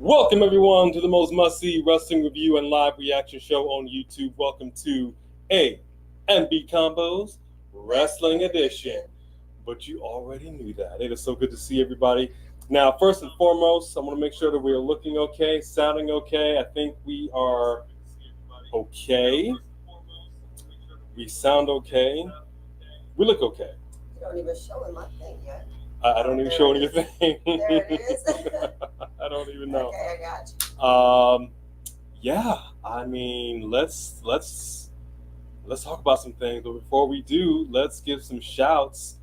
Welcome everyone to the most must-see wrestling review and live reaction show on YouTube. Welcome to A and B Combos Wrestling Edition. But you already knew that. It is so good to see everybody. Now, first and foremost, I want to make sure that we're looking okay, sounding okay. I think we are okay. We sound okay. We look okay. You don't even show in my thing yet. I don't even show anything. There it is. I don't even know. Okay, I got you. Yeah, I mean, let's talk about some things. But before we do, let's give some shouts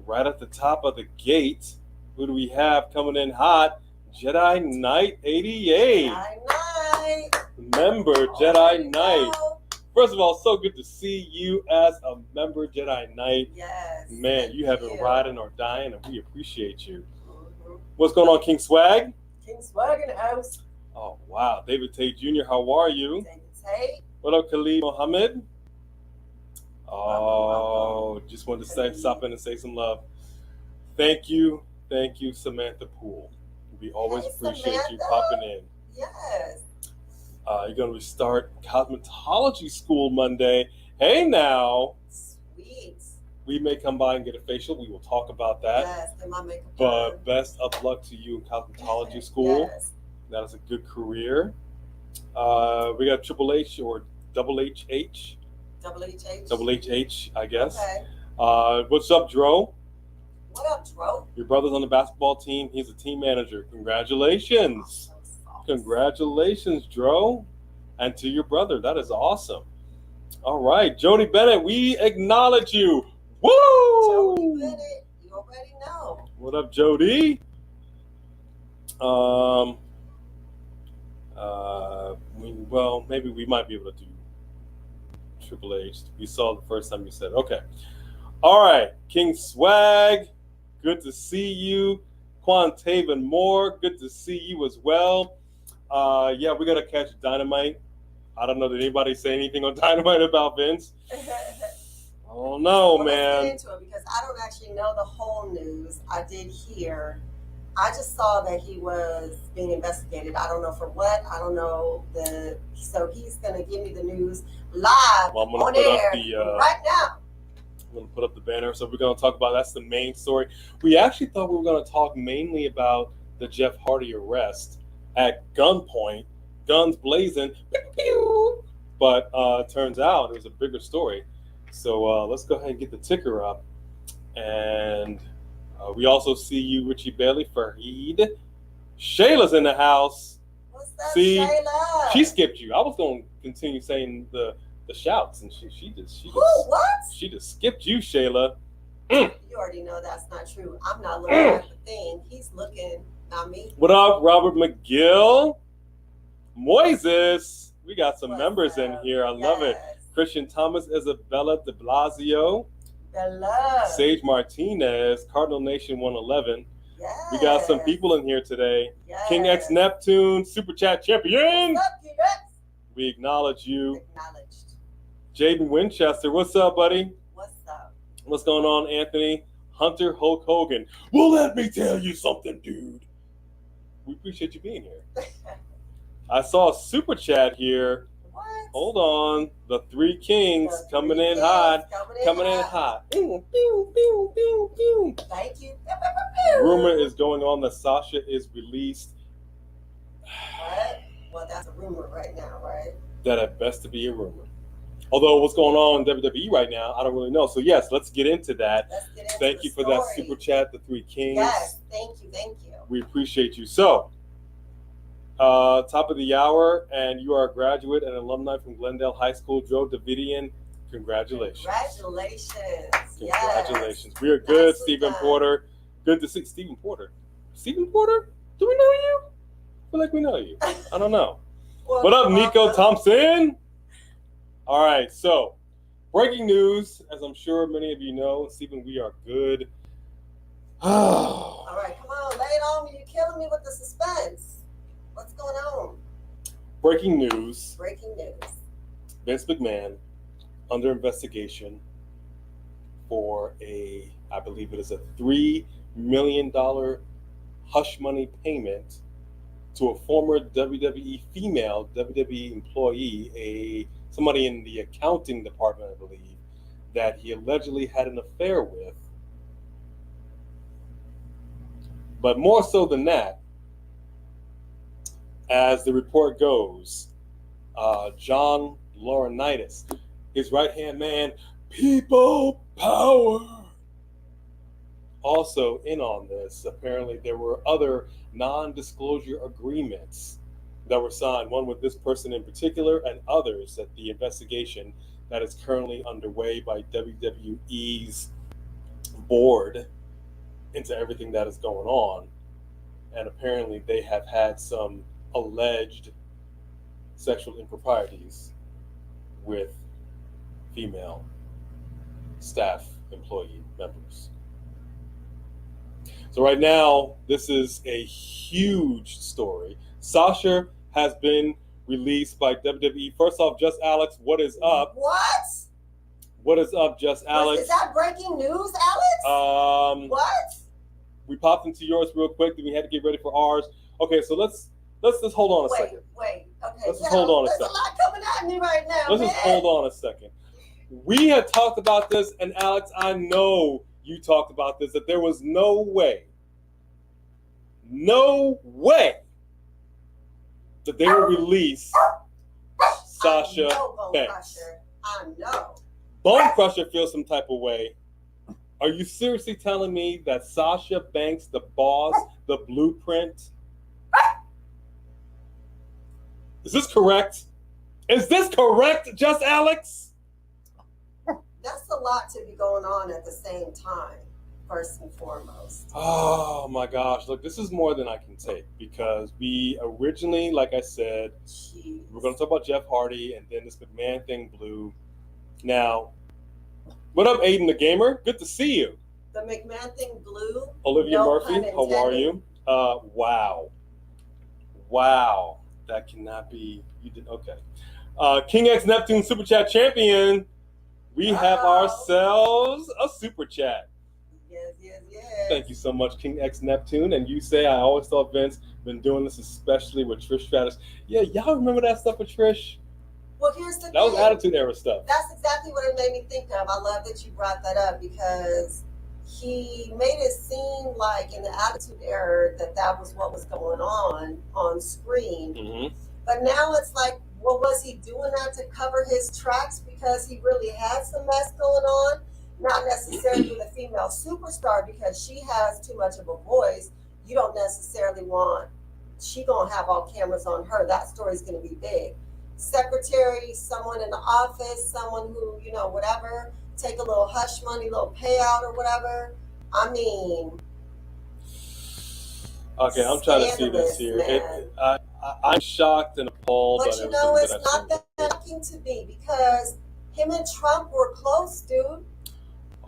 right at the top of the gate. Who do we have coming in hot? Jedi Knight 88. Jedi Knight. Member Jedi Knight. First of all, so good to see you as a member Jedi Knight. Yes. Man, you have been riding or dying, and we appreciate you. Mm-hmm. What's going on, King Swag? King Swag in the house. Oh, wow. David Tate Jr., how are you? David Tate. What up, Khalid Mohammed? Oh, just wanted to stop in and say some love. Thank you, Samantha Poole. We always appreciate Samantha. You popping in. Yes. You're going to restart cosmetology school Monday. Hey, now. Sweet. We may come by and get a facial. We will talk about that. Yes, get my makeup But done. best of luck to you in cosmetology school. Yes. That is a good career. We got Triple H or Double HH. Double HH. Double HH, I guess. Okay. What's up, Dro? What up, Dro? Your brother's on the basketball team. He's a team manager. Congratulations. Congratulations, Dro. And to your brother. That is awesome. All right. Jody Bennett, we acknowledge you. Woo! Jody Bennett, you already know. What up, Jody? Maybe we might be able to do Triple H. We saw the first time you said, okay. All right. King Swag, good to see you. Quantaven Moore, good to see you as well. Yeah, we got to catch Dynamite. I don't know. Did anybody say anything on Dynamite about Vince? Oh no, man. Let's get into it because I don't actually know the whole news. I did hear. I just saw that he was being investigated. I don't know for what. I don't know so he's going to give me the news live on air right now. I'm going to put up the banner. So we're going to talk about, that's the main story. We actually thought we were going to talk mainly about the Jeff Hardy arrest at gunpoint, guns blazing, but turns out it was a bigger story. So let's go ahead and get the ticker up. And we also see you, Richie Bailey, Fareed. Shayla's in the house. What's up, see, Shayla? She skipped you. I was going to continue saying the shouts, and she just skipped you, Shayla. You already know that's not true. I'm not looking at the thing. He's looking, not me. What up, Robert McGill? Moises. We got some members in here. I love it. Christian Thomas, Isabella de Blasio. Bella. Sage Martinez, Cardinal Nation 111. Yes. We got some people in here today. Yes. King X Neptune, Super Chat Champion. What's up, King X? We acknowledge you. Acknowledged. Jaden Winchester, what's up, buddy? What's up? What's going on, Anthony? Hunter Hulk Hogan. Well, let me tell you something, dude. We appreciate you being here. I saw a Super Chat here. What? Hold on. The Three Kings coming in hot. Coming in hot. Pew, pew, pew, pew, pew. Thank you. Rumor is going on that Sasha is released. What? Well, that's a rumor right now, right? That at best to be a rumor. Although what's going on in WWE right now, I don't really know. So yes, let's get into that. Thank you for that Super Chat, the Three Kings. Yes, thank you. We appreciate you. So, top of the hour, and you are a graduate and alumni from Glendale High School, Joe Davidian. Congratulations. Congratulations. Yes. We are good, Stephen Porter. Good to see Stephen Porter. Stephen Porter? Do we know you? I feel like we know you. I don't know. What up, Nico Thompson? All right, so breaking news, as I'm sure many of you know, Stephen, we are good. All right, come on, lay it on me. You're killing me with the suspense. What's going on? Breaking news. Vince McMahon under investigation for I believe it is a $3 million hush money payment to a former WWE female WWE employee, somebody in the accounting department, I believe, that he allegedly had an affair with. But more so than that, as the report goes, John Laurinaitis, his right-hand man, people power, also in on this. Apparently, there were other non-disclosure agreements that were signed, one with this person in particular and others at the investigation that is currently underway by WWE's board into everything that is going on. And apparently they have had some alleged sexual improprieties with female staff employee members. So right now, this is a huge story. Sasha has been released by WWE. First off, Just Alex, what is up? What? What is up, Just Alex? Is that breaking news, Alex? What? We popped into yours real quick, then we had to get ready for ours. Okay, so let's just hold on a second. Okay. Let's just hold on a second. There's a lot coming at me right now. Let's just hold on a second. We had talked about this, and Alex, I know you talked about this, that there was no way that they would release Sasha Banks. I know. Bone Crusher feels some type of way. Are you seriously telling me that Sasha Banks, the boss, the blueprint? Is this correct? Is this correct, Just Alex? That's a lot to be going on at the same time, first and foremost. Oh my gosh. Look, this is more than I can take because we originally, like I said, we're going to talk about Jeff Hardy and then this McMahon thing blew. Now, what up, Aiden the Gamer? Good to see you. The McMahon thing blew. Olivia Murphy, how are you? Wow. That cannot be. You did okay. King X Neptune Super Chat champion. We have ourselves a Super Chat. Yes. Thank you so much, King X Neptune. And you say, I always thought Vince been doing this, especially with Trish Stratus. Yeah, y'all remember that stuff with Trish? Well, here's the thing. That was Attitude Era stuff. That's exactly what it made me think of. I love that you brought that up because he made it seem like in the Attitude Era that was what was going on screen. Mm-hmm. But now it's like, well, was he doing that to cover his tracks because he really had some mess going on? Not necessarily with a female superstar because she has too much of a voice. You don't necessarily want, she gonna have all cameras on her. That story's gonna be big. Secretary, someone in the office, someone who, whatever, take a little hush money, little payout or whatever. I mean, okay, I'm trying to see this here. I'm shocked and appalled. But it's not that shocking to me because him and Trump were close, dude.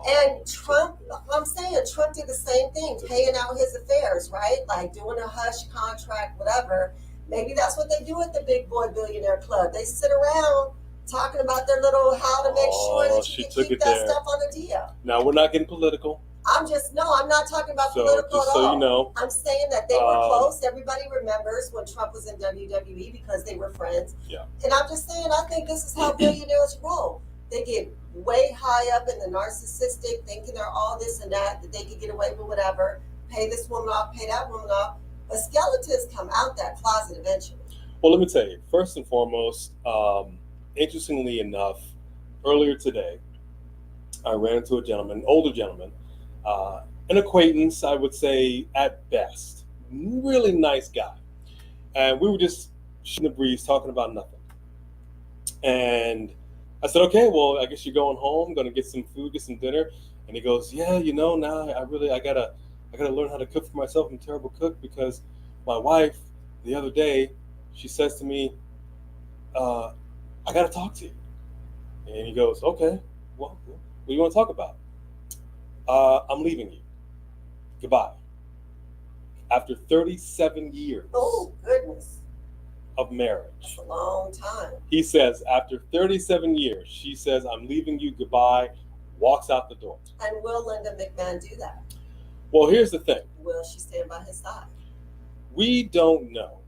And Trump, I'm saying Trump did the same thing, paying out his affairs, right? Like doing a hush contract, whatever. Maybe that's what they do at the Big Boy Billionaire Club. They sit around talking about their little how to make sure that you can keep that stuff on the DL. Now, we're not getting political. I'm not talking about political at all. So you know. I'm saying that they were close. Everybody remembers when Trump was in WWE because they were friends. Yeah. And I'm just saying, I think this is how billionaires roll. They get way high up in the narcissistic, thinking they're all this and that they could get away with whatever, pay this woman off, pay that woman off. But skeletons come out that closet eventually. Well, let me tell you, first and foremost, interestingly enough, earlier today, I ran into a gentleman, an older gentleman, an acquaintance, I would say at best, really nice guy. And we were just shooting the breeze, talking about nothing. And I said, okay, well, I guess you're going home, going to get some food, get some dinner. And he goes, yeah, now I gotta learn how to cook for myself. I'm a terrible cook because my wife, the other day, she says to me, I gotta talk to you. And he goes, okay, well, what do you want to talk about? I'm leaving you. Goodbye. After 37 years Oh, goodness. of marriage. That's a long time. He says, after 37 years, she says, I'm leaving you, goodbye, walks out the door. And will Linda McMahon do that? Well, here's the thing. Will she stand by his side? We don't know.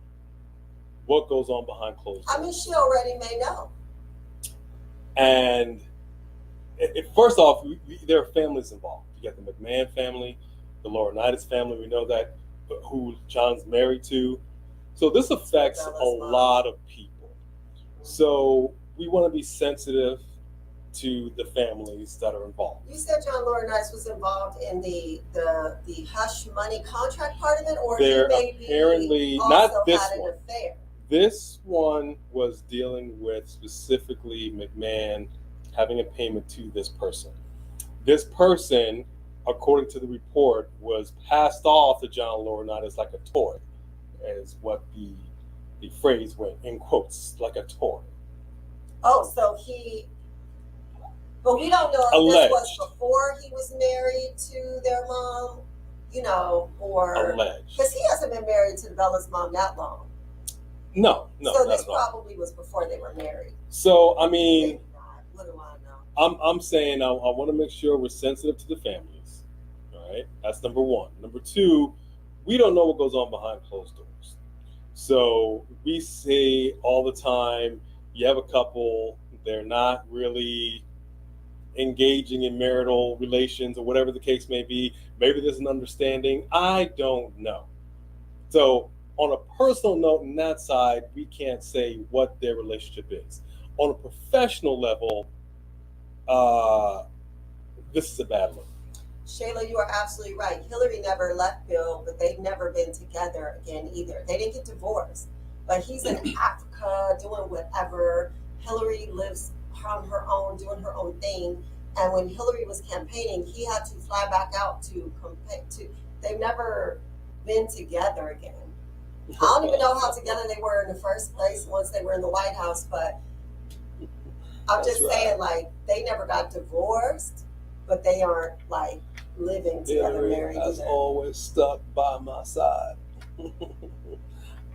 what goes on behind closed doors. I mean, she already may know. And first off, there are families involved. You got the McMahon family, the Laurinaitis family. We know that who John's married to. So this affects a lot of people. So we want to be sensitive to the families that are involved. You said John Laurinaitis was involved in the hush money contract part of it, or There he apparently also not this had an one. affair. This one was dealing with specifically McMahon having a payment to this person. This person, according to the report, was passed off to John Laurinaitis like a toy, as what the phrase went, in quotes, like a toy. Oh, so but we don't know if Alleged. this was before he was married to their mom, or Alleged. because he hasn't been married to Bella's mom that long. No, so not this at all. probably was before they were married. So I mean, what do I know? I'm saying I want to make sure we're sensitive to the families. All right, that's number one. Number two, we don't know what goes on behind closed doors. So we say all the time, you have a couple, they're not really engaging in marital relations or whatever the case may be. Maybe there's an understanding. I don't know. So on a personal note, on that side, we can't say what their relationship is. On a professional level, this is a bad look. Shayla, you are absolutely right. Hillary never left Bill, but they've never been together again either. They didn't get divorced, but he's in Africa doing whatever. Hillary lives on her own, doing her own thing. And when Hillary was campaigning, he had to fly back out to compete. They've never been together again. I don't even know how together they were in the first place once they were in the White House, but I'm just saying, like, they never got divorced, but they aren't like living together, Hillary married has either. always stuck by my side.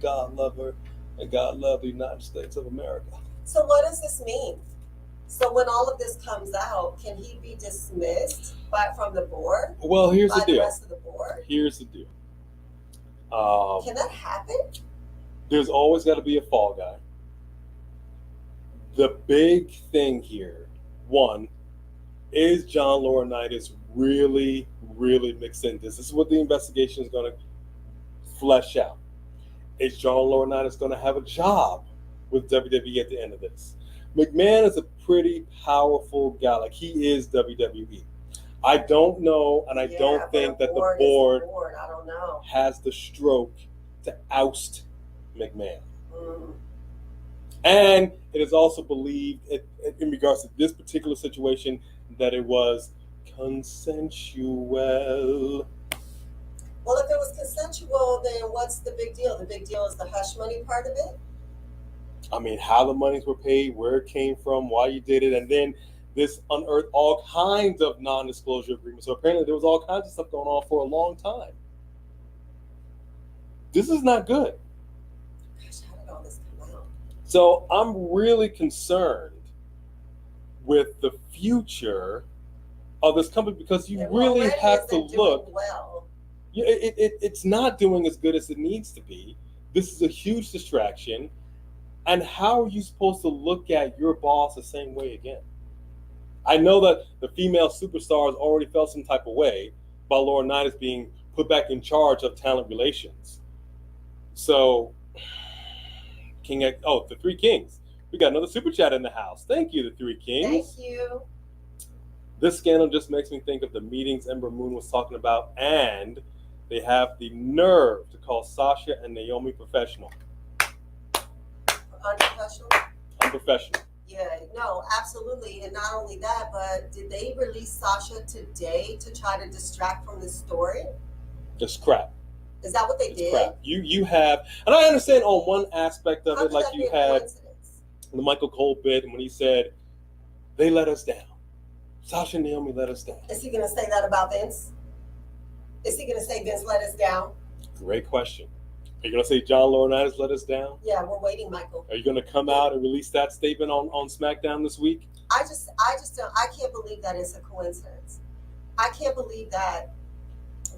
God love her, and God love the United States of America. So what does this mean? So when all of this comes out, can he be dismissed from the board? Well, here's the deal. The rest of the board? Here's the deal. Can that happen? There's always got to be a fall guy. The big thing here, one, is John Laurinaitis really, really mixed in this? This is what the investigation is going to flesh out. Is John Laurinaitis going to have a job with WWE at the end of this? McMahon is a pretty powerful guy. Like, he is WWE. I don't know, and I don't think that the board I don't know. has the stroke to oust McMahon. And it is also believed, in regards to this particular situation, that it was consensual. Well, if it was consensual, then what's the big deal? The big deal is the hush money part of it? I mean, how the monies were paid, where it came from, why you did it, and then this unearthed all kinds of non-disclosure agreements. So apparently there was all kinds of stuff going on for a long time. This is not good. Gosh, how did all this come out? So I'm really concerned with the future of this company, because you really have to look. Well. It's not doing as good as it needs to be. This is a huge distraction. And how are you supposed to look at your boss the same way again? I know that the female superstars already felt some type of way by Laurinaitis being put back in charge of talent relations. So, the Three Kings. We got another super chat in the house. Thank you, the Three Kings. Thank you. This scandal just makes me think of the meetings Ember Moon was talking about, and they have the nerve to call Sasha and Naomi professional. Unprofessional? Unprofessional. Yeah, no, absolutely. And not only that, but did they release Sasha today to try to distract from the story? Just crap. Is that what they did? Crap. You have, and I understand on one aspect of it, like you had the Michael Cole bit, and when he said, they let us down. Sasha and Naomi let us down. Is he going to say that about Vince? Is he going to say Vince let us down? Great question. Are you going to say John Laurinaitis let us down? Yeah, we're waiting, Michael. Are you going to come out and release that statement on Smackdown this week? I can't believe that it's a coincidence. I can't believe that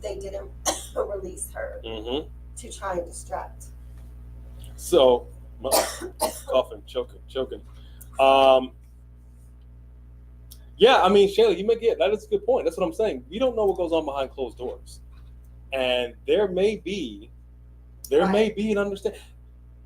they didn't release her to try and distract. So Coughing, choking. Yeah, I mean, Shayla, you make it. That is a good point. That's what I'm saying. We don't know what goes on behind closed doors, and there may be an understanding.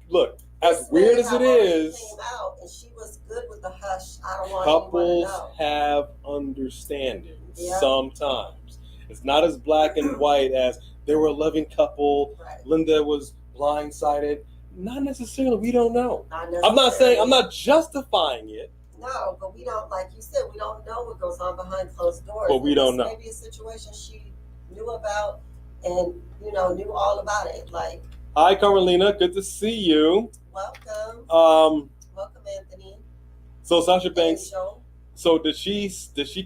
Look, as weird as it is, came out and she was good with the hush. I don't want couples anyone to know. have understanding sometimes. It's not as black and white as they were a loving couple. Right. Linda was blindsided. Not necessarily. We don't know. I'm not saying. I'm not justifying it. No, but we don't, like you said, we don't know what goes on behind closed doors. But we don't know. Maybe a situation she knew about and, knew all about it. Like, hi, Carmelina. Good to see you. Welcome. Welcome, Anthony. So Sasha Banks. Angel. So did she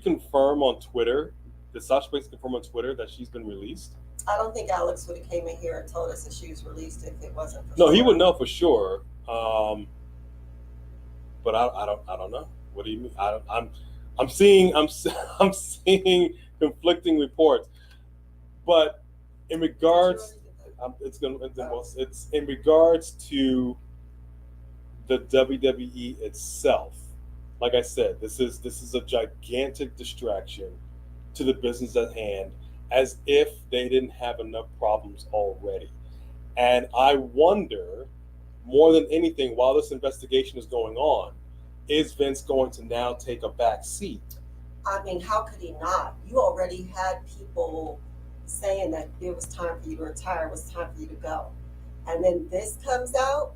confirm on Twitter? Did Sasha Banks confirm on Twitter that she's been released? I don't think Alex would have came in here and told us that she was released if it wasn't for No, sure. he would know for sure. But I don't know. What do you mean? I'm seeing conflicting reports. But in regards, it's in regards to the WWE itself. Like I said, this is a gigantic distraction to the business at hand, as if they didn't have enough problems already. And I wonder, more than anything, while this investigation is going on, is Vince going to now take a back seat? I mean, how could he not? You already had people saying that it was time for you to retire, it was time for you to go. And then this comes out,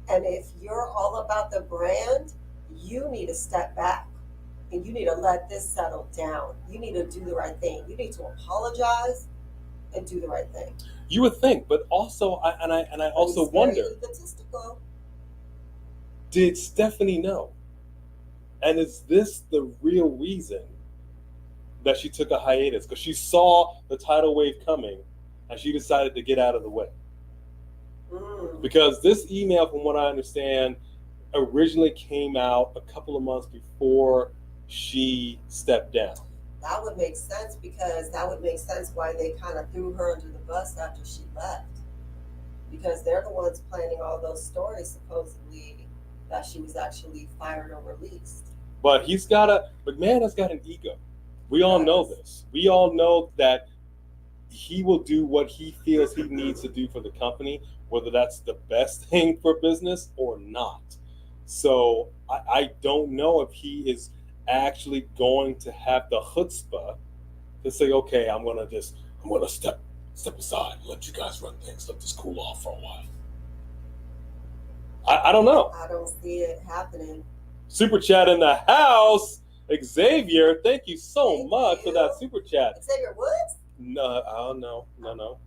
and if you're all about the brand, you need to step back and you need to let this settle down. You need to do the right thing. You need to apologize and do the right thing. You would think, but also, I also wonder, egotistical. Did Stephanie know? And is this the real reason that she took a hiatus? Because she saw the tidal wave coming and she decided to get out of the way. Because this email, from what I understand, originally came out a couple of months before she stepped down. That would make sense, because that would make sense why they kind of threw her under the bus after she left. Because they're the ones planning all those stories, supposedly, that she was actually fired or released. But McMahon has got an ego. We all know this. We all know that he will do what he feels he needs to do for the company, whether that's the best thing for business or not. So I don't know if he is actually going to have the chutzpah to say, okay, I'm gonna step aside and let you guys run things, let this cool off for a while. I don't know. I don't see it happening. Super chat in the house. Xavier, thank you so much for that super chat. Xavier Woods? No.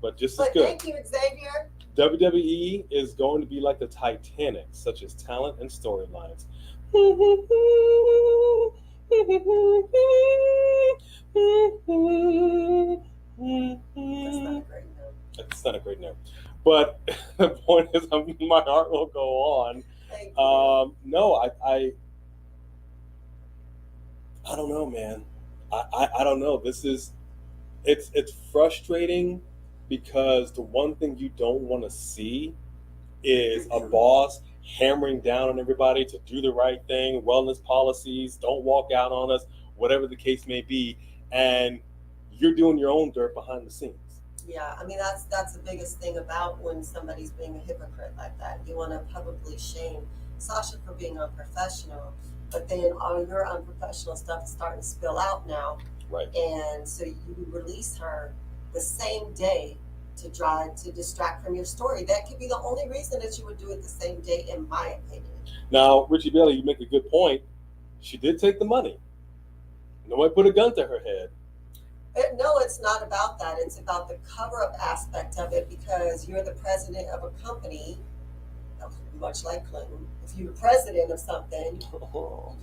But just as good. Thank you, Xavier. WWE is going to be like the Titanic, such as talent and storylines. That's not a great note. But the point is, my heart will go on. No, I don't know, man. I don't know. It's frustrating, because the one thing you don't want to see is a boss hammering down on everybody to do the right thing, wellness policies, don't walk out on us, whatever the case may be, and you're doing your own dirt behind the scenes. Yeah, I mean, that's the biggest thing about when somebody's being a hypocrite like that. You want to publicly shame Sasha for being unprofessional, but then all your unprofessional stuff is starting to spill out now. Right. And so you release her the same day to try to distract from your story. That could be the only reason that you would do it the same day, in my opinion. Now, Richie Bailey, you make a good point. She did take the money. Nobody put a gun to her head. No, it's not about that. It's about the cover-up aspect of it, because you're the president of a company, much like Clinton. If you're the president of something,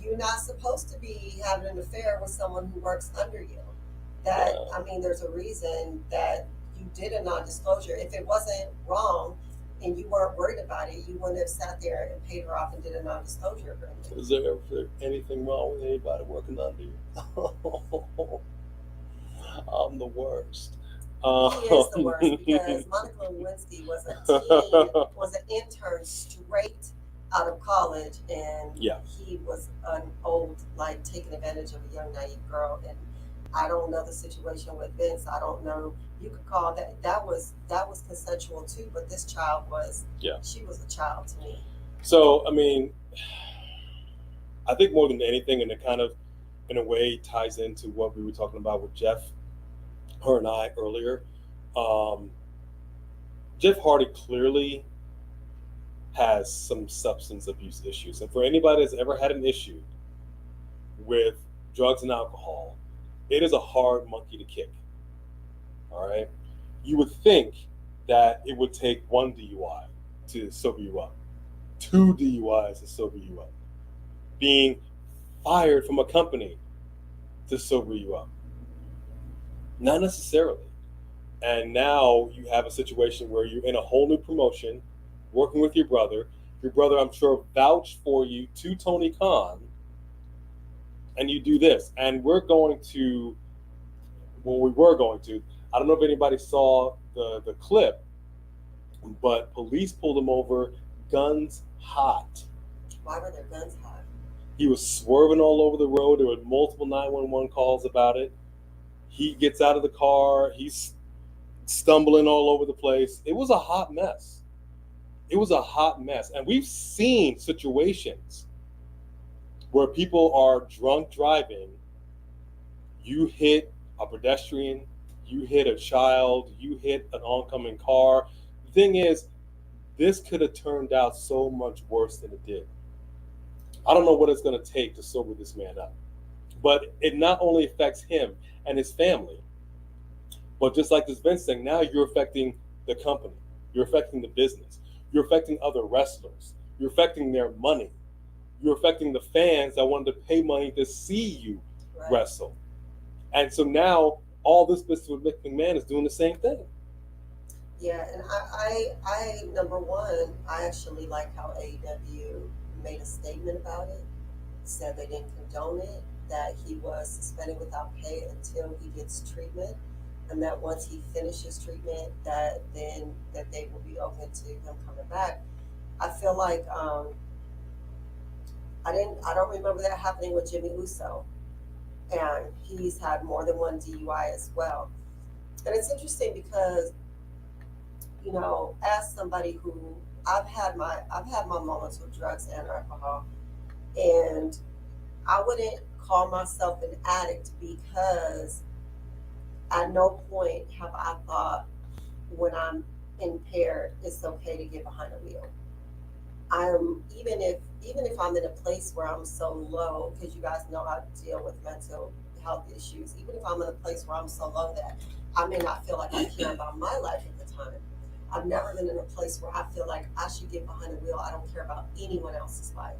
you're not supposed to be having an affair with someone who works under you. I mean, there's a reason that you did a non-disclosure. If it wasn't wrong and you weren't worried about it, you wouldn't have sat there and paid her off and did a non-disclosure agreement. Is there ever anything wrong with anybody working under you? I'm the worst. He is the worst, because Monica Lewinsky was an intern straight out of college, and Yeah. he was an old, like taking advantage of a young naive girl. And I don't know the situation with Vince. I don't know. You could call that was consensual too, but this child was. Yeah. She was a child to me. So I mean, I think more than anything, and it kind of, in a way, ties into what we were talking about with Jeff, her and I earlier. Um, Jeff Hardy clearly has some substance abuse issues, and for anybody that's ever had an issue with drugs and alcohol, it is a hard monkey to kick. All right, you would think that it would take one DUI to sober you up, two DUIs to sober you up, being fired from a company to sober you up. Not necessarily. And now you have a situation where you're in a whole new promotion, working with your brother. Your brother, I'm sure, vouched for you to Tony Khan, and you do this. And we were going to, I don't know if anybody saw the clip, but police pulled him over, guns hot. Why were their guns hot? He was swerving all over the road. There were multiple 911 calls about it. He gets out of the car. He's stumbling all over the place. It was a hot mess. It was a hot mess. And we've seen situations where people are drunk driving. You hit a pedestrian, you hit a child, you hit an oncoming car. The thing is, this could have turned out so much worse than it did. I don't know what it's going to take to sober this man up. But it not only affects him and his family, but just like this Vince thing, now you're affecting the company. You're affecting the business. You're affecting other wrestlers. You're affecting their money. You're affecting the fans that wanted to pay money to see you wrestle. And so now all this business with McMahon is doing the same thing. Yeah, and I number one, I actually like how AEW made a statement about it, said they didn't condone it, that he was suspended without pay until he gets treatment, and that once he finishes treatment, that they will be open to him coming back. I feel like I don't remember that happening with Jimmy Uso, and he's had more than one DUI as well. And it's interesting because, you know, as somebody who I've had my moments with drugs and alcohol, and I wouldn't call myself an addict because at no point have I thought when I'm impaired it's okay to get behind a wheel. I'm even if I'm in a place where I'm so low, because you guys know how to deal with mental health issues, even if I'm in a place where I'm so low that I may not feel like I care about my life at the time, I've never been in a place where I feel like I should get behind a wheel. I don't care about anyone else's life.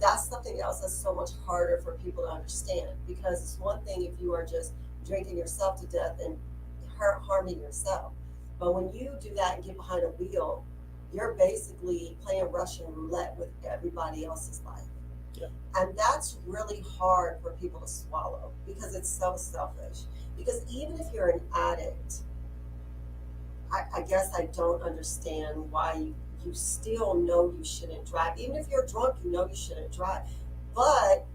That's something else that's so much harder for people to understand, because it's one thing if you are just drinking yourself to death and harming yourself. But when you do that and get behind a wheel, you're basically playing Russian roulette with everybody else's life. Yeah. And that's really hard for people to swallow because it's so selfish. Because even if you're an addict, I guess I don't understand why you still know you shouldn't drive. Even if you're drunk, you know you shouldn't drive. But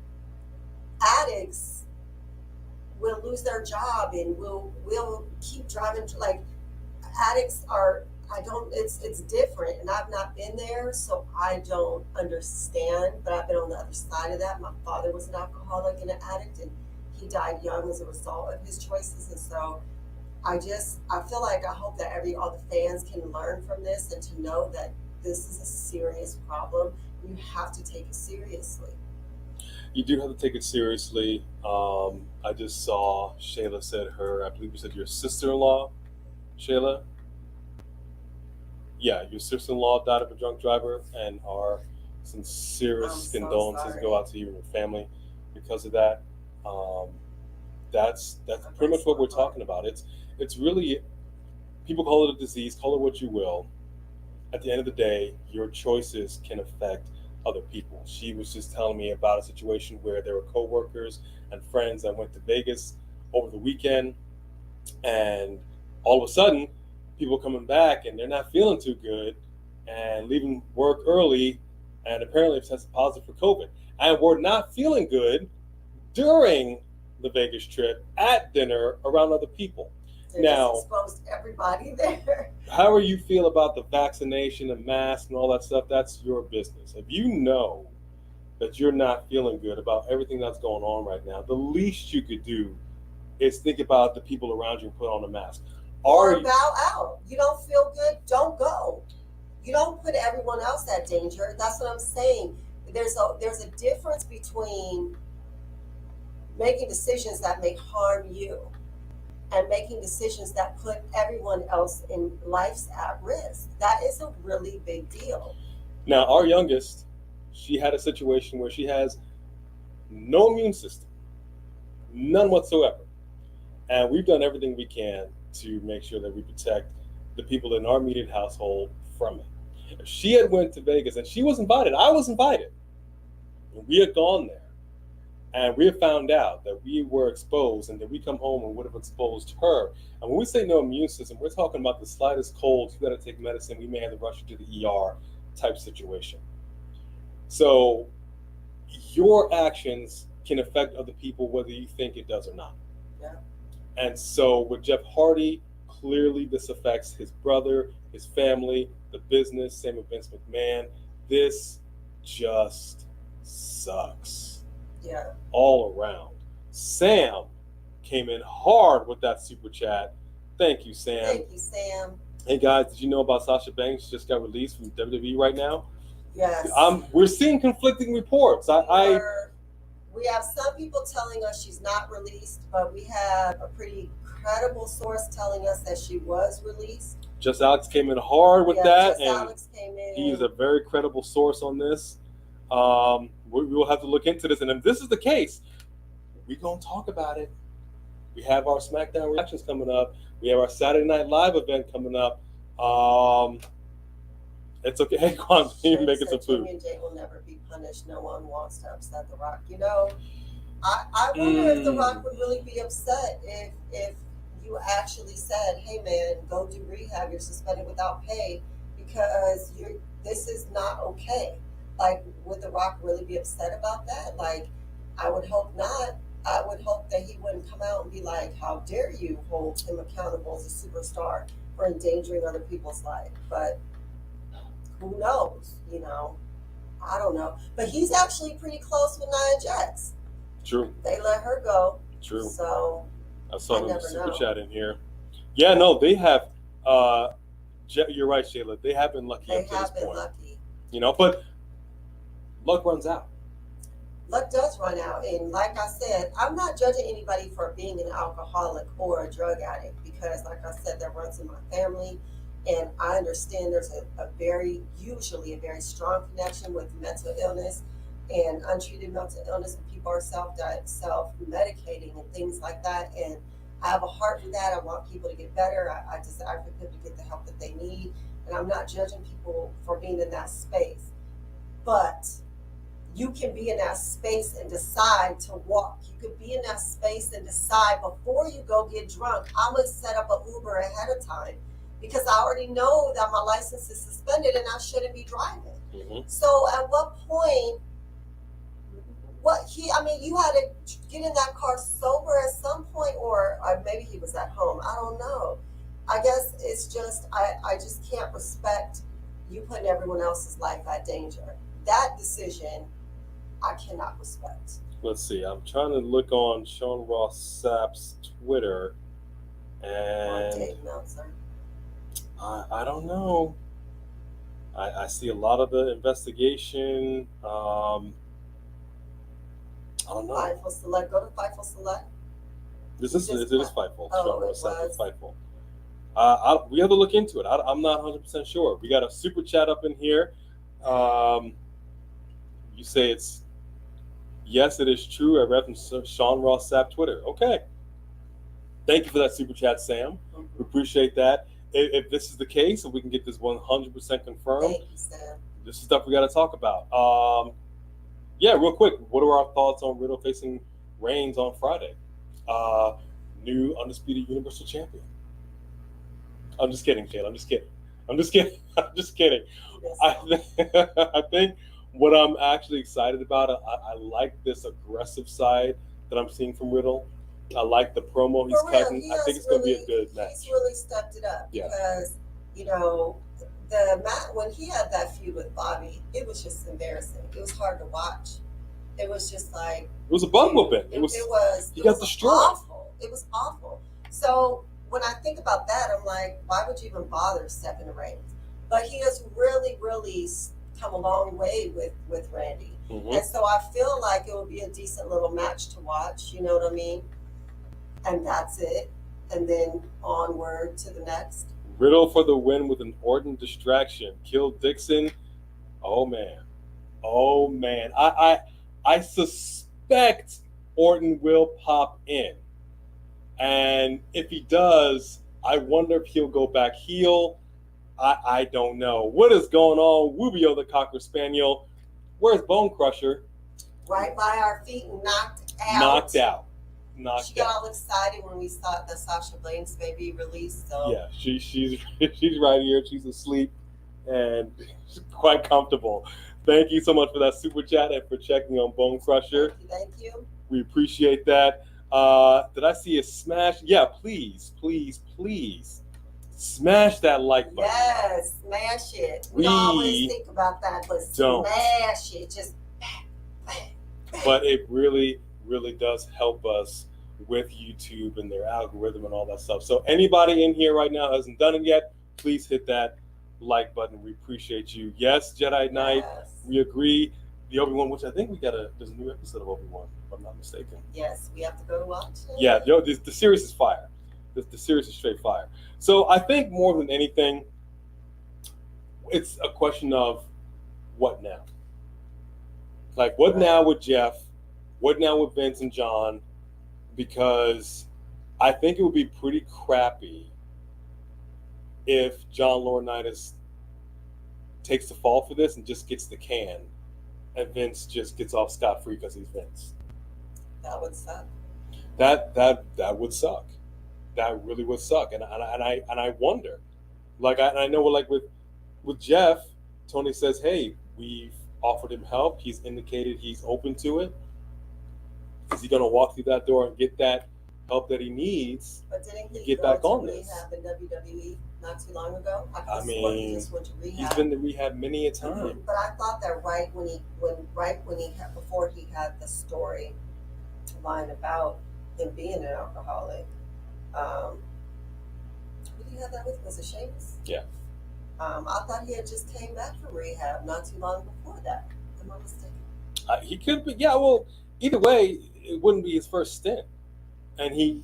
addicts will lose their job and will keep driving. Like, addicts are, it's different, and I've not been there, so I don't understand, but I've been on the other side of that. My father was an alcoholic and an addict, and he died young as a result of his choices. And so I feel like I hope that all the fans can learn from this and to know that this is a serious problem. You have to take it seriously. You do have to take it seriously. I just saw Shayla said I believe you said your sister-in-law, Shayla? Yeah, your sister-in-law died of a drunk driver, and our sincerest condolences go out to you and your family because of that. That's pretty much what we're talking about. It's really, people call it a disease, call it what you will. At the end of the day, your choices can affect other people. She was just telling me about a situation where there were coworkers and friends that went to Vegas over the weekend, and all of a sudden, people coming back and they're not feeling too good and leaving work early, and apparently tested positive for COVID, and were not feeling good during the Vegas trip at dinner around other people. They Now, just exposed everybody there. however you feel about the vaccination and mask and all that stuff, that's your business. If you know that you're not feeling good about everything that's going on right now, the least you could do is think about the people around you and put on a mask. Or bow out. You don't feel good, don't go. You don't put everyone else at danger. That's what I'm saying. There's a difference between making decisions that may harm you and making decisions that put everyone else in life's at risk. That is a really big deal. Now, our youngest, she had a situation where she has no immune system, none whatsoever. And we've done everything we can to make sure that we protect the people in our immediate household from it. If she had went to Vegas and she was invited, I was invited, and we had gone there, and we had found out that we were exposed and that we come home and would have exposed her. And when we say no immune system, we're talking about the slightest cold, you got to take medicine, we may have to rush you to the ER type situation. So your actions can affect other people whether you think it does or not. Yeah. And so with Jeff Hardy, clearly this affects his brother, his family, the business, same with Vince McMahon. This just sucks. Yeah. All around. Sam came in hard with that super chat. Thank you, Sam. Thank you, Sam. Hey guys, did you know about Sasha Banks just got released from WWE right now? Yes. We're seeing conflicting reports. We have some people telling us she's not released, but we have a pretty credible source telling us that she was released. Just Alex came in hard with that, Just and Alex came in. he's a very credible source on this. We will have to look into this, and if this is the case, we're going to talk about it. We have our Smackdown reactions coming up. We have our Saturday Night Live event coming up. It's okay. Hey, Quan, you're making some food. Jimmy and Jay will never be punished. No one wants to upset The Rock. You know, I wonder if The Rock would really be upset if you actually said, "Hey, man, go do rehab. You're suspended without pay because this is not okay." Like, would The Rock really be upset about that? Like, I would hope not. I would hope that he wouldn't come out and be like, "How dare you hold him accountable as a superstar for endangering other people's life?" But who knows? You know, I don't know. But he's actually pretty close with Nia Jax. True. They let her go. True. So I saw them super know. chat in here. Yeah, no, they have. You're right, Shayla. They have been lucky. They up to have this been point. lucky. You know, but luck runs out. Luck does run out, and like I said, I'm not judging anybody for being an alcoholic or a drug addict because, like I said, that runs in my family. And I understand there's usually a very strong connection with mental illness and untreated mental illness, and people are self-medicating and things like that. And I have a heart for that. I want people to get better. I desire for people to get the help that they need. And I'm not judging people for being in that space. But you can be in that space and decide to walk. You could be in that space and decide before you go get drunk, I'm going to set up an Uber ahead of time, because I already know that my license is suspended and I shouldn't be driving. Mm-hmm. So at what point, you had to get in that car sober at some point, or maybe he was at home. I don't know. I guess it's just, I just can't respect you putting everyone else's life at danger. That decision, I cannot respect. Let's see. I'm trying to look on Sean Ross Sapp's Twitter, and I don't know. I see a lot of the investigation. I don't know. Fightful Select. Go to Fightful Select. It is Fightful. Oh, Sean Ross Sapp is Fightful. We have to look into it. I'm not 100% sure. We got a super chat up in here. You say it's, yes, it is true. I read from Sean Ross Sapp Twitter. Okay. Thank you for that super chat, Sam. Mm-hmm. We appreciate that. If this is the case, if we can get this 100% confirmed, thank you, Sam. This is stuff we got to talk about. Yeah, real quick, what are our thoughts on Riddle facing Reigns on Friday? New undisputed Universal Champion. I'm just kidding, kid. I'm just kidding. Yes. I think what I'm actually excited about, I like this aggressive side that I'm seeing from Riddle. I like the promo he's For real, cutting. he I think has it's going to be a really, good match. he's really stepped it up Yeah. because, when he had that feud with Bobby, it was just embarrassing. It was hard to watch. It was just like It was a bum whooping. It was. He It got was destroyed. awful. It was awful. So when I think about that, I'm like, why would you even bother stepping the reins? But he has really, really come a long way with Randy, and so I feel like it will be a decent little match to watch. You know what I mean? And that's it. And then onward to the next. Riddle for the win with an Orton distraction. Kill Dixon. Oh man. I suspect Orton will pop in. And if he does, I wonder if he'll go back heel. I don't know. What is going on? Rubio the Cocker Spaniel. Where's Bone Crusher? Right by our feet, knocked out. Knocked She got out. all excited when we saw the Sasha Banks baby release. So Yeah, she's right here. She's asleep and she's quite comfortable. Thank you so much for that super chat and for checking on Bone Crusher. Thank you. We appreciate that. Did I see a smash? Yeah, please smash that like button. Yes, smash it. We always think about that, but smash it. Just bang. But it really, really does help us with YouTube and their algorithm and all that stuff. So anybody in here right now hasn't done it yet, please hit that like button. We appreciate you. Yes, Jedi Knight. Yes. We agree. The Obi-Wan, which I think there's a new episode of Obi-Wan, if I'm not mistaken. Yes, we have to go watch it. Yeah, the series is fire. The series is straight fire. So I think more than anything, it's a question of what now? Like, what now with Jeff? What now with Vince and John? Because I think it would be pretty crappy if John Laurinaitis takes the fall for this and just gets the can, and Vince just gets off scot-free because he's Vince. That would suck. That would suck. That really would suck. And I wonder. Like I know like with Jeff, Tony says, hey, we've offered him help. He's indicated he's open to it. Is he going to walk through that door and get that help that he needs? But didn't he get back on this? Rehab in WWE not too long ago? I mean, he just went to rehab. He's been to rehab many a time. Mm-hmm. But I thought that before he had the story line about him being an alcoholic. Who did he have that with? Was it Sheamus? Yeah. I thought he had just came back from rehab not too long before that. Am I mistaken? He could be. Yeah. Well, either way, it wouldn't be his first stint, and he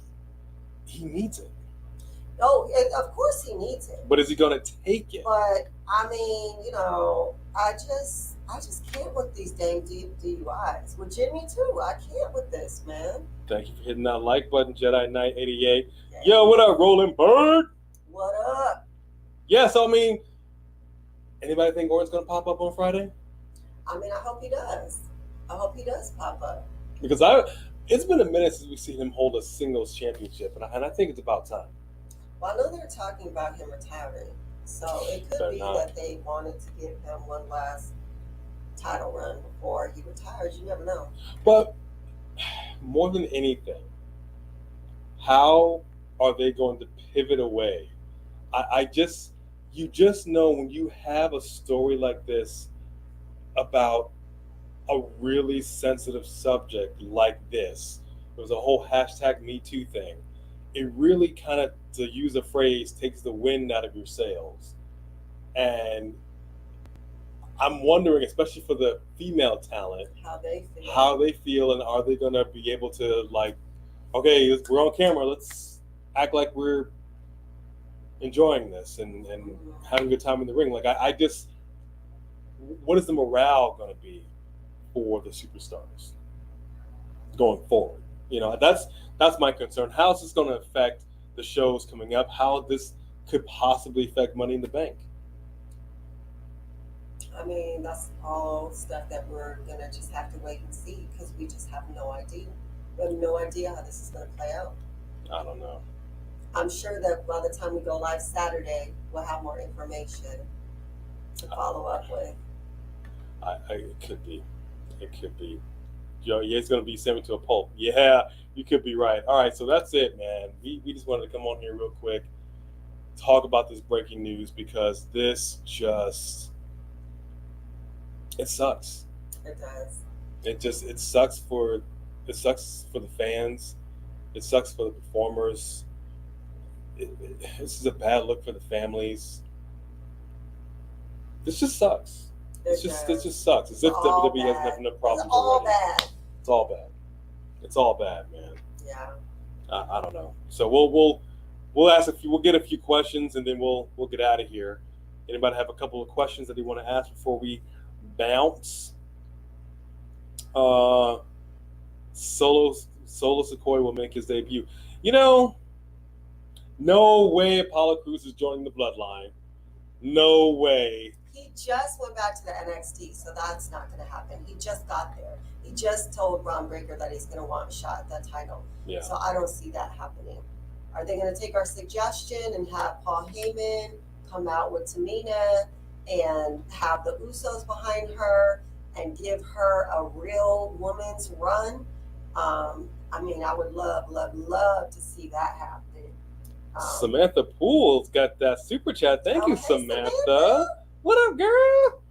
needs it. Oh, of course he needs it. But is he going to take it? But I mean, I just can't with these dang DUIs. With Jimmy too, I can't with this, man. Thank you for hitting that like button, Jedi Knight 88. Yeah. Yo, what up, Rolling Bird? What up? Yeah, so I mean, anybody think Orton's going to pop up on Friday? I mean, I hope he does. I hope he does pop up. Because it's been a minute since we've seen him hold a singles championship, and I think it's about time. Well, I know they're talking about him retiring, so it could be that they wanted to give him one last title run before he retires. You never know. But more than anything, how are they going to pivot away? You just know when you have a story like this about a really sensitive subject like this. There was a whole #MeToo thing. It really kind of, to use a phrase, takes the wind out of your sails. And I'm wondering, especially for the female talent, how they feel, and are they going to be able to, like, okay, we're on camera, let's act like we're enjoying this and having a good time in the ring. Like, I just, what is the morale going to be for the superstars going forward? That's my concern. How is this going to affect the shows coming up? How this could possibly affect Money in the Bank? I mean, that's all stuff that we're going to just have to wait and see, because we just have no idea. We have no idea how this is going to play out. I don't know. I'm sure that by the time we go live Saturday, we'll have more information to follow up with. It could be. It could be. Yo, yeah, it's going to be sent to a pulp. Yeah, you could be right. All right, so that's it, man. We just wanted to come on here real quick, talk about this breaking news because this just, it sucks. It does. It sucks for the fans. It sucks for the performers. This is a bad look for the families. This just sucks. It just sucks. As if WWE hasn't had enough problems already. Bad. It's all bad. It's all bad, man. Yeah. I don't know. So we'll ask we'll get a few questions and then we'll get out of here. Anybody have a couple of questions that they want to ask before we bounce? Solo Sequoia will make his debut. No way Apollo Crews is joining the Bloodline. No way. He just went back to the NXT, so that's not going to happen. He just got there. He just told Braun Breaker that he's going to want a shot at that title. Yeah. So I don't see that happening. Are they going to take our suggestion and have Paul Heyman come out with Tamina and have the Usos behind her and give her a real woman's run? I mean, I would love to see that happen. Samantha Poole's got that super chat. Thank you, hey, Samantha. What up, girl?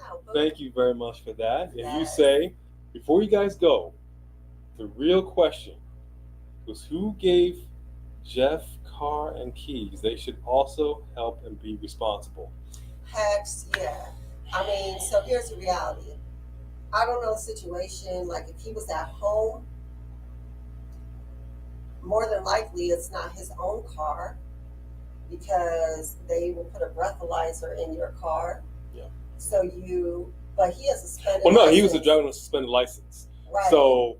Out, Thank you very much for that. Yes. And you say, before you guys go, the real question was who gave Jeff car and keys? They should also help and be responsible. Heck, yeah. I mean, so here's the reality. I don't know the situation. Like, if he was at home, more than likely it's not his own car because they will put a breathalyzer in your car. Yeah. But he has a suspended Well, no, license. he was a driver with a suspended license. Right. So,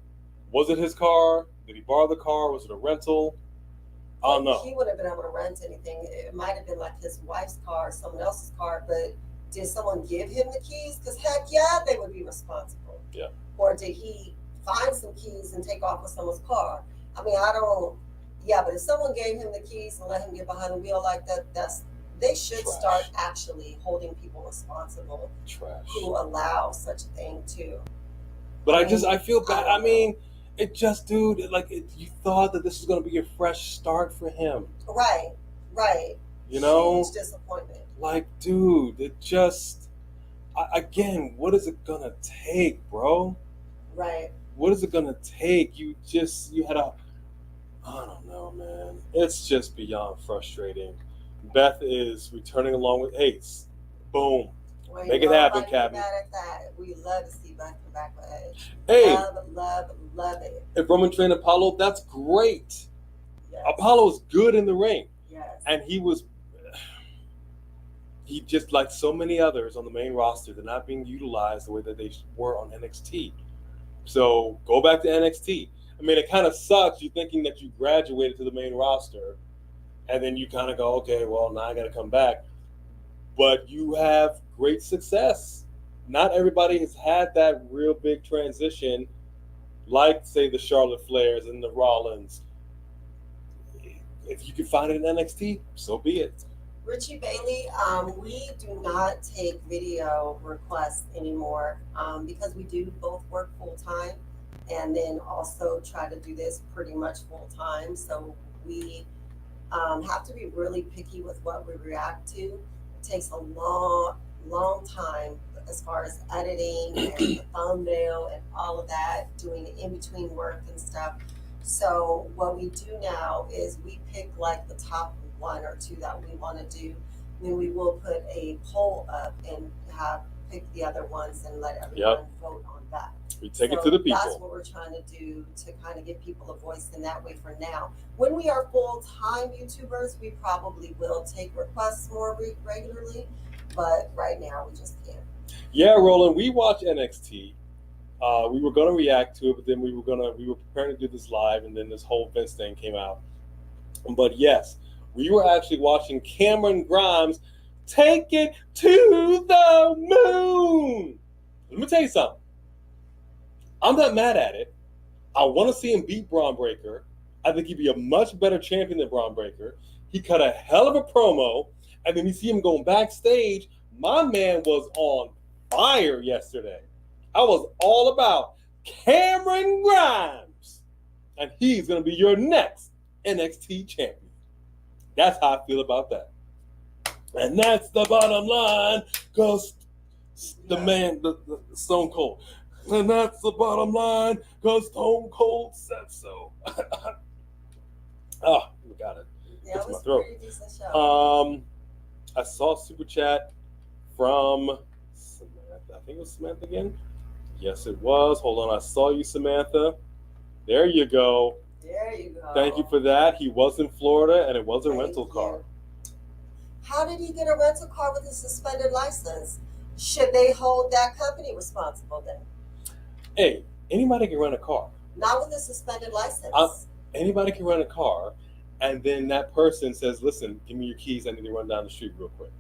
was it his car? Did he borrow the car? Was it a rental? I don't know. He wouldn't have been able to rent anything. It might have been like his wife's car or someone else's car, but did someone give him the keys? Because heck yeah, they would be responsible. Yeah. Or did he find some keys and take off with someone's car? I mean, but if someone gave him the keys and let him get behind the wheel like that, they should Trash. start actually holding people responsible who allow such a thing too. But I feel bad. I mean, dude, you thought that this was going to be a fresh start for him. Right. Huge disappointment. Like, dude, again, what is it going to take, bro? Right. What is it going to take? I don't know, man. It's just beyond frustrating. Beth is returning along with Ace. Boom. Well, Make it happen, Captain. We love to see Beth come back with Edge. Hey. Love it. If Roman trained Apollo, that's great. Yes. Apollo's good in the ring. Yes. And he just, like so many others on the main roster, they're not being utilized the way that they were on NXT. So go back to NXT. I mean, it kind of sucks. You're thinking that you graduated to the main roster, and then you kind of go, okay, well, now I got to come back. But you have great success. Not everybody has had that real big transition, like, say, the Charlotte Flairs and the Rollins. If you can find it in NXT, so be it. Richie Bailey, we do not take video requests anymore because we do both work full time and then also try to do this pretty much full time. So we have to be really picky with what we react to. It takes a long time as far as editing and the thumbnail and all of that, doing the in-between work and stuff. So what we do now is we pick like the top one or two that we want to do. Then we will put a poll up and pick the other ones and let everyone vote on that. We take it to the people. That's what we're trying to do to kind of give people a voice in that way for now. When we are full-time YouTubers, we probably will take requests more regularly, but right now we just can't. Yeah, Roland, we watch NXT. We were going to react to it, but then we were preparing to do this live, and then this whole Vince thing came out. But yes, we were actually watching Cameron Grimes take it to the moon. Let me tell you something. I'm not mad at it. I want to see him beat Braun Breaker. I think he'd be a much better champion than Braun Breaker. He cut a hell of a promo, and then you see him going backstage. My man was on fire yesterday. I was all about Cameron Grimes, and he's going to be your next NXT champion. That's how I feel about that. And that's the bottom line, because the man, the Stone Cold. And that's the bottom line, because Stone Cold said so. Oh, we got it. Yeah, it was my throat. a pretty decent show. I saw a super chat from Samantha. I think it was Samantha again. Yes, it was. Hold on. I saw you, Samantha. There you go. There you go. Thank you for that. He was in Florida, and it was a rental car. How did he get a rental car with a suspended license? Should they hold that company responsible then? Hey, anybody can rent a car. Not with a suspended license. Anybody can rent a car, and then that person says, listen, give me your keys. I need to run down the street real quick.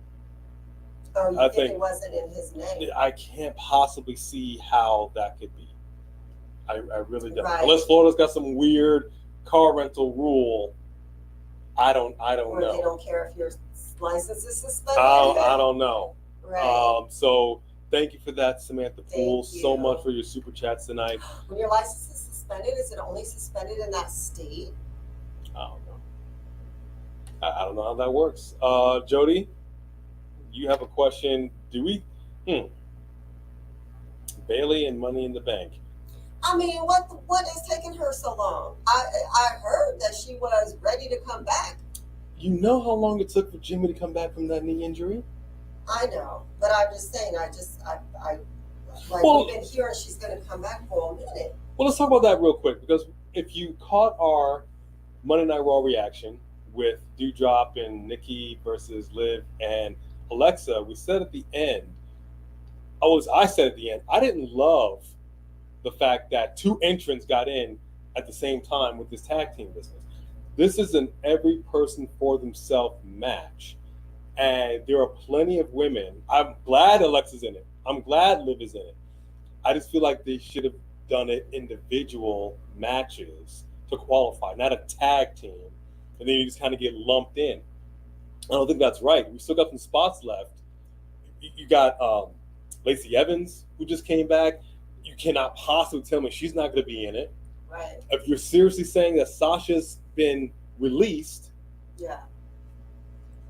Oh, you think it wasn't in his name? I can't possibly see how that could be. I really don't. Right. Unless Florida's got some weird car rental rule, I don't Or know. they don't care if your license is suspended? I don't know. Right. So thank you for that, Samantha Poole, Thank so you. much for your super chats tonight. When your license is suspended, is it only suspended in that state? I don't know. I don't know how that works. Jody, you have a question. Do we? Bailey and Money in the Bank. I mean, what is taking her so long? I heard that she was ready to come back. You know how long it took for Jimmy to come back from that knee injury? I know, but I'm just saying. Well, we've been hearing she's going to come back for a minute. Well, let's talk about that real quick, because if you caught our Monday Night Raw reaction with Dewdrop and Nikki versus Liv and Alexa, we said at the end, I said at the end, I didn't love the fact that two entrants got in at the same time with this tag team business. This is an every person for themselves match. And there are plenty of women. I'm glad Alexa's in it. I'm glad Liv is in it. I just feel like they should have done it individual matches to qualify, not a tag team. And then you just kind of get lumped in. I don't think that's right. We still got some spots left. You got Lacey Evans, who just came back. You cannot possibly tell me she's not going to be in it. Right. If you're seriously saying that Sasha's been released, yeah,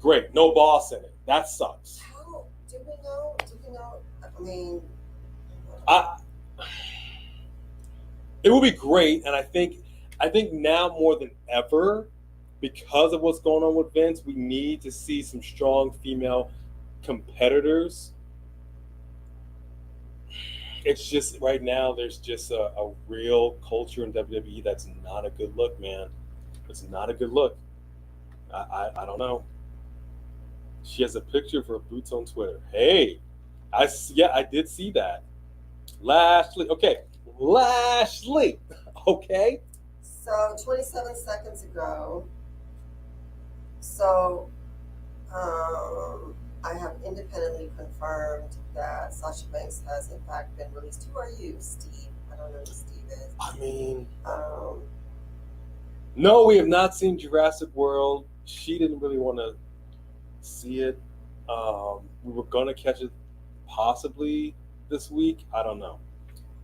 great. No boss in it. That sucks. How do we know? I mean, it would be great, and I think now more than ever, because of what's going on with Vince, we need to see some strong female competitors. It's just right now there's just a real culture in WWE that's not a good look, man. It's not a good look. I don't know. She has a picture of her boots on Twitter. Hey, I did see that. Lashley. Okay. So 27 seconds ago. So I have independently confirmed that Sasha Banks has in fact been released. Who are you, Steve? I don't know who Steve is. I mean, no, we have not seen Jurassic World. She didn't really want to see it. We were going to catch it possibly this week. I don't know.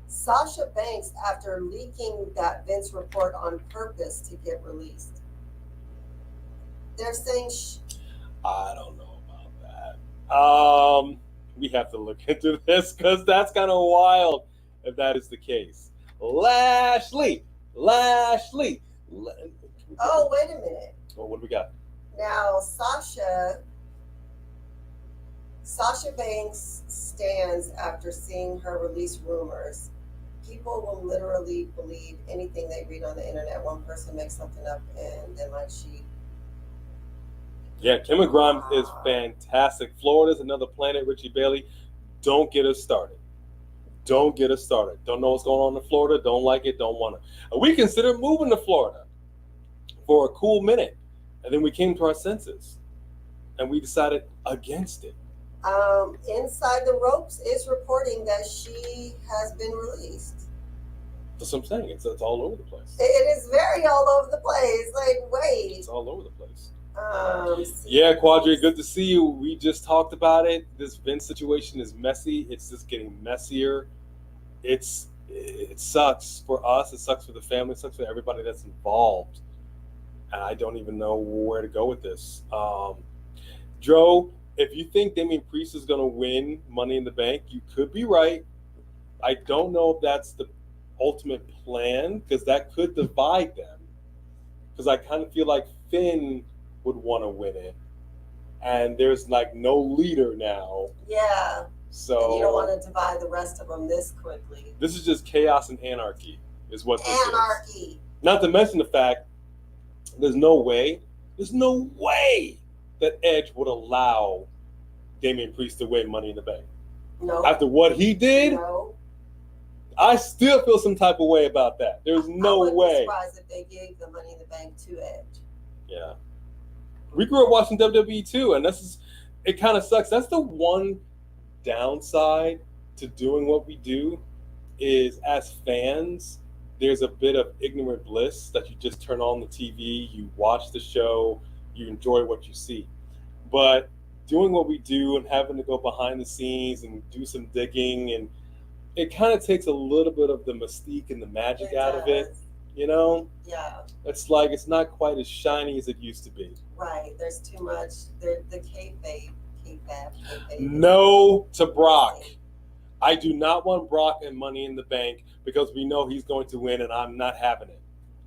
Sasha Banks, after leaking that Vince report on purpose to get released. They're saying I don't know about that. We have to look into this because that's kind of wild if that is the case. Lashley. Oh, wait a minute. Well, what do we got? Now, Sasha Banks stands after seeing her release rumors. People will literally believe anything they read on the internet. One person makes something up and then Yeah, Cameron Grimes is fantastic. Florida's another planet, Richie Bailey. Don't get us started. Don't know what's going on in Florida. Don't like it. Don't want to. We considered moving to Florida for a cool minute. And then we came to our senses. And we decided against it. Inside the Ropes is reporting that she has been released. That's what I'm saying. It's all over the place. It is very all over the place. Like, wait. It's all over the place. Yeah, Quadri, good to see you. We just talked about it. This Vince situation is messy. It's just getting messier. It sucks for us. It sucks for the family. It sucks for everybody that's involved. And I don't even know where to go with this. Dro, if you think Damian Priest is going to win Money in the Bank, you could be right. I don't know if that's the ultimate plan because that could divide them. Because I kind of feel like Finn would want to win it. And there's like no leader now. Yeah. So and you don't want to divide the rest of them this quickly. This is just chaos and anarchy is what this is. Anarchy. Not to mention the fact there's no way that Edge would allow Damian Priest to win Money in the Bank. No. After what he did, no. I still feel some type of way about that. There's no way. I wouldn't be surprised if they gave the Money in the Bank to Edge. Yeah. We grew up watching WWE too, and it kind of sucks. That's the one downside to doing what we do is as fans, there's a bit of ignorant bliss that you just turn on the TV, you watch the show, you enjoy what you see. But doing what we do and having to go behind the scenes and do some digging, and it kind of takes a little bit of the mystique and the magic out of it, you know? Yeah. It's like it's not quite as shiny as it used to be. Right. There's too much. The kayfabe. No to Brock. I do not want Brock and Money in the Bank because we know he's going to win and I'm not having it.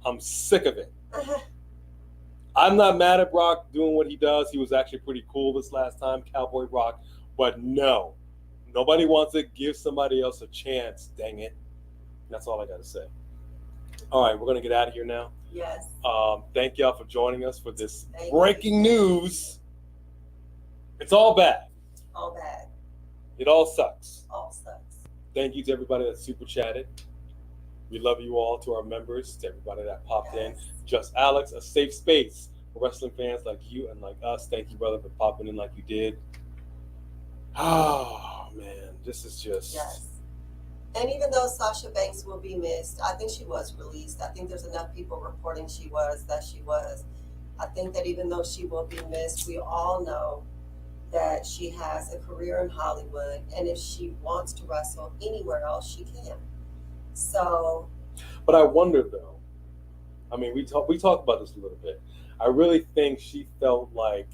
I'm sick of it. I'm not mad at Brock doing what he does. He was actually pretty cool this last time, Cowboy Brock. But no, nobody wants to give somebody else a chance. Dang it. That's all I got to say. All right, we're going to get out of here now. Yes. Thank y'all for joining us for this breaking news. It's all bad. All bad. It all sucks. All sucks. Thank you to everybody that super chatted. We love you all, to our members, to everybody that popped in. Just Alex, a safe space for wrestling fans like you and like us. Thank you, brother, for popping in like you did. Oh, man. This is just... Yes. And even though Sasha Banks will be missed, I think she was released. I think there's enough people reporting she was. I think that even though she will be missed, we all know that she has a career in Hollywood, and if she wants to wrestle anywhere else, she can. So, but I wonder though. I mean, we talked about this a little bit. I really think she felt like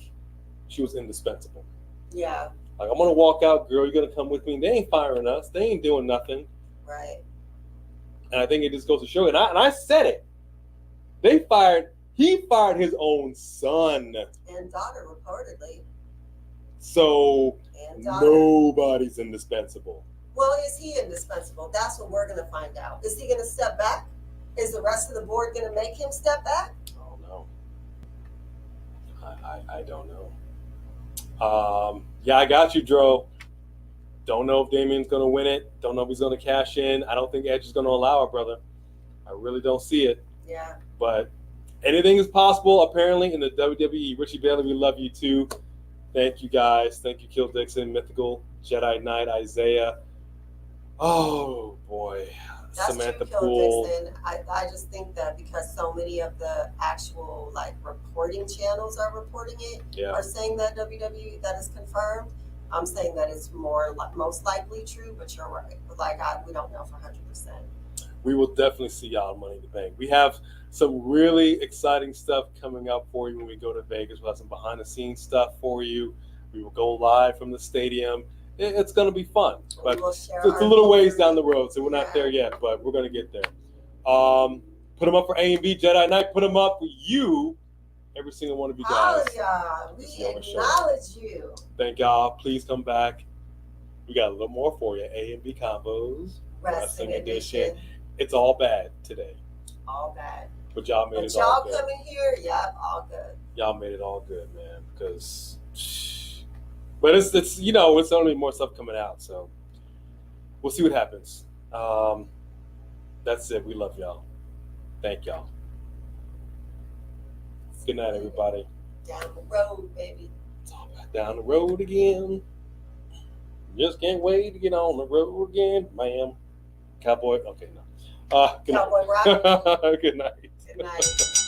she was indispensable. Yeah. Like, I'm gonna walk out, girl. You're gonna come with me. They ain't firing us. They ain't doing nothing. Right. And I think it just goes to show. And I said it. He fired his own son and daughter reportedly. So nobody's indispensable. Well, is he indispensable? That's what we're going to find out. Is he going to step back? Is the rest of the board going to make him step back? I don't know. I don't know. Yeah, I got you, Dro. Don't know if Damian's going to win it. Don't know if he's going to cash in. I don't think Edge is going to allow it, brother. I really don't see it. Yeah. But anything is possible, apparently, in the WWE. Richie Bailey, we love you, too. Thank you, guys. Thank you, Kill Dixon, Mythical, Jedi Knight, Isaiah. Oh, boy. That's Samantha true, Poole. Dixon. I just think that because so many of the actual reporting channels are reporting it, are saying that WWE, that is confirmed. I'm saying that it's most likely true, but you're right. We don't know for 100%. We will definitely see y'all Money in the Bank. We have some really exciting stuff coming up for you when we go to Vegas. We'll have some behind-the-scenes stuff for you. We will go live from the stadium. It's going to be fun. But it's a little ways down the road, so we're not there yet, but we're going to get there. Put them up for A and B, Jedi Knight. Put them up for you, every single one of you guys. All of y'all. We acknowledge you. Thank y'all. Please come back. We got a little more for you. A and B combos. Wrestling edition. It's all bad today. All bad. But y'all made it all good. Y'all coming here, all good. Y'all made it all good, man. But it's it's only more stuff coming out, so we'll see what happens. That's it. We love y'all. Thank y'all. Good night, everybody. Down the road, baby. It's all back down the road again. Just can't wait to get on the road again, ma'am. Cowboy. Okay, no. Good Cowboy night. Rock. Good night. Good night.